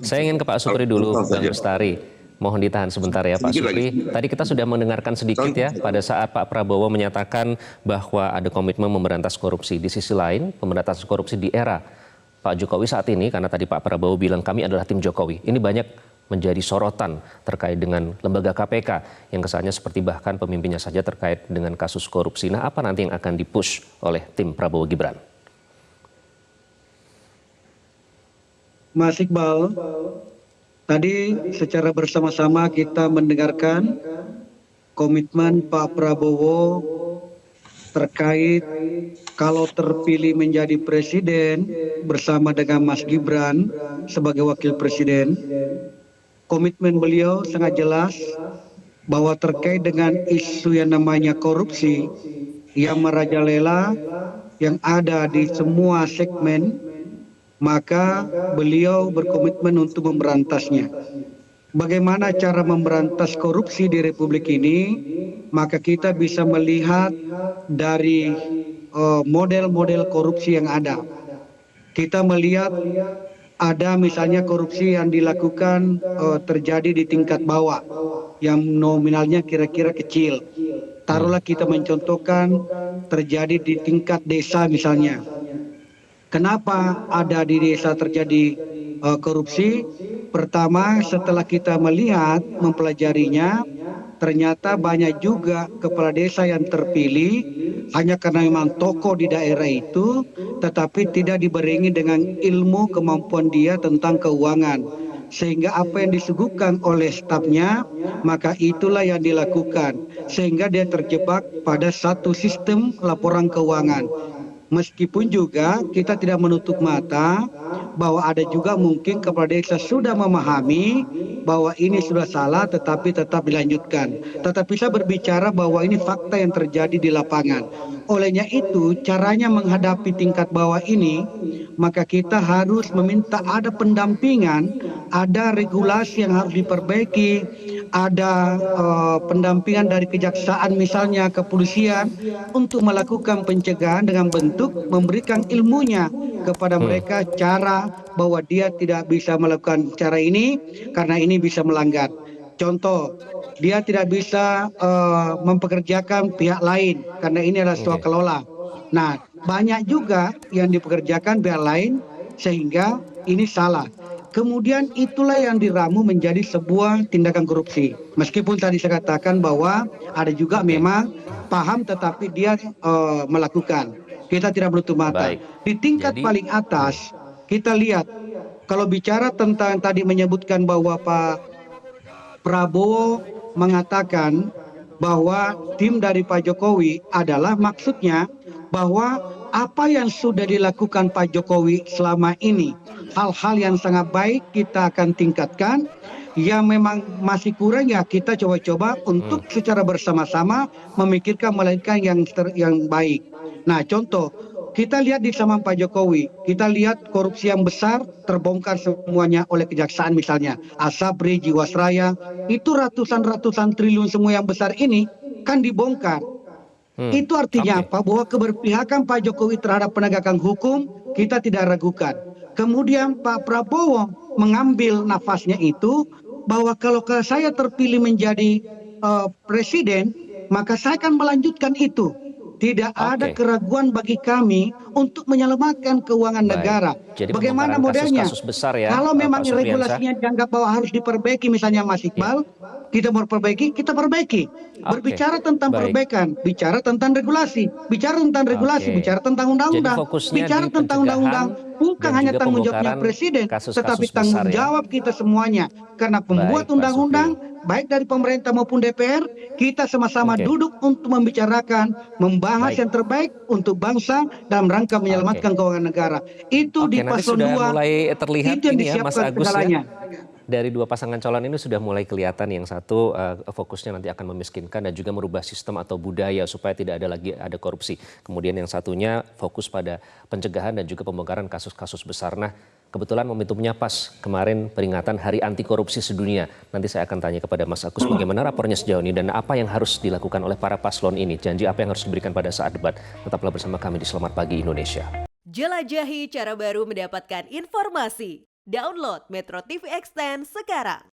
Saya ingin ke Pak Supri dulu, Bang Bestari. Mohon ditahan sebentar ya Pak Supri. Tadi kita sudah mendengarkan sedikit ya pada saat Pak Prabowo menyatakan bahwa ada komitmen memberantas korupsi. Di sisi lain, pemberantasan korupsi di era Pak Jokowi saat ini, karena tadi Pak Prabowo bilang kami adalah tim Jokowi. Ini banyak menjadi sorotan terkait dengan lembaga KPK yang kesannya seperti bahkan pemimpinnya saja terkait dengan kasus korupsi. Nah, apa nanti yang akan dipush oleh tim Prabowo Gibran? Mas Iqbal, tadi secara bersama-sama kita mendengarkan komitmen Pak Prabowo terkait kalau terpilih menjadi presiden bersama dengan Mas Gibran sebagai wakil presiden. Komitmen beliau sangat jelas bahwa terkait dengan isu yang namanya korupsi yang merajalela, yang ada di semua segmen, maka beliau berkomitmen untuk memberantasnya. Bagaimana cara memberantas korupsi di Republik ini? Maka kita bisa melihat dari model-model korupsi yang ada. Kita melihat ada misalnya korupsi yang dilakukan terjadi di tingkat bawah, yang nominalnya kira-kira kecil. Taruhlah kita mencontohkan terjadi di tingkat desa misalnya. Kenapa ada di desa terjadi korupsi? Pertama, setelah kita melihat, mempelajarinya, ternyata banyak juga kepala desa yang terpilih hanya karena memang tokoh di daerah itu, tetapi tidak dibarengi dengan ilmu kemampuan dia tentang keuangan. Sehingga apa yang disuguhkan oleh stafnya, maka itulah yang dilakukan. Sehingga dia terjebak pada satu sistem laporan keuangan. Meskipun juga kita tidak menutup mata bahwa ada juga mungkin kepala desa sudah memahami bahwa ini sudah salah tetapi tetap dilanjutkan. Tetapi saya berbicara bahwa ini fakta yang terjadi di lapangan. Olehnya itu caranya menghadapi tingkat bawah ini, maka kita harus meminta ada pendampingan, ada regulasi yang harus diperbaiki, ada pendampingan dari kejaksaan misalnya, kepolisian untuk melakukan pencegahan dengan bentuk memberikan ilmunya kepada mereka cara bahwa dia tidak bisa melakukan cara ini karena ini bisa melanggar. Contoh, dia tidak bisa mempekerjakan pihak lain karena ini adalah swakelola. Nah, banyak juga yang dipekerjakan pihak lain sehingga ini salah. Kemudian itulah yang diramu menjadi sebuah tindakan korupsi. Meskipun tadi saya katakan bahwa ada juga memang paham tetapi dia melakukan. Kita tidak menutup mata. Di tingkat paling atas kita lihat kalau bicara tentang tadi menyebutkan bahwa Pak Prabowo mengatakan bahwa tim dari Pak Jokowi adalah maksudnya bahwa apa yang sudah dilakukan Pak Jokowi selama ini, hal-hal yang sangat baik kita akan tingkatkan. Yang memang masih kurang ya kita coba-coba untuk secara bersama-sama memikirkan melainkan yang baik. Nah, contoh kita lihat di zaman Pak Jokowi, kita lihat korupsi yang besar terbongkar semuanya oleh kejaksaan misalnya. Asabri, Jiwasraya, itu ratusan triliun semua yang besar ini kan dibongkar. Itu artinya apa? Bahwa keberpihakan Pak Jokowi terhadap penegakan hukum kita tidak ragukan. Kemudian Pak Prabowo mengambil nafasnya itu bahwa kalau saya terpilih menjadi presiden, maka saya akan melanjutkan itu. Tidak ada keraguan bagi kami untuk menyelamatkan keuangan negara. Jadi bagaimana modelnya? Kasus besar ya, kalau memang Pak regulasinya dianggap bahwa harus diperbaiki, misalnya Mas Iqbal, kita mau perbaiki, kita perbaiki. Berbicara tentang perbaikan, bicara tentang regulasi, bicara tentang regulasi, bicara tentang undang-undang, bicara tentang undang-undang, bukan hanya tanggung jawabnya presiden, tetapi tanggung jawab kita semuanya. Karena pembuat undang-undang, baik dari pemerintah maupun DPR, kita sama-sama duduk untuk membicarakan, membahas yang terbaik untuk bangsa dalam rangka menyelamatkan keuangan negara. Itu di paslon 2, mulai terlihat itu yang ini ya Mas Agus ya. Dari dua pasangan calon ini sudah mulai kelihatan yang satu fokusnya nanti akan memiskinkan dan juga merubah sistem atau budaya supaya tidak ada lagi ada korupsi. Kemudian yang satunya fokus pada pencegahan dan juga pembongkaran kasus-kasus besar. Nah, kebetulan momentumnya pas kemarin peringatan Hari Anti Korupsi Sedunia. Nanti saya akan tanya kepada Mas Agus bagaimana rapornya sejauh ini dan apa yang harus dilakukan oleh para paslon ini. Janji apa yang harus diberikan pada saat debat. Tetaplah bersama kami di Selamat Pagi Indonesia. Jelajahi cara baru mendapatkan informasi. Download Metro TV Extend sekarang.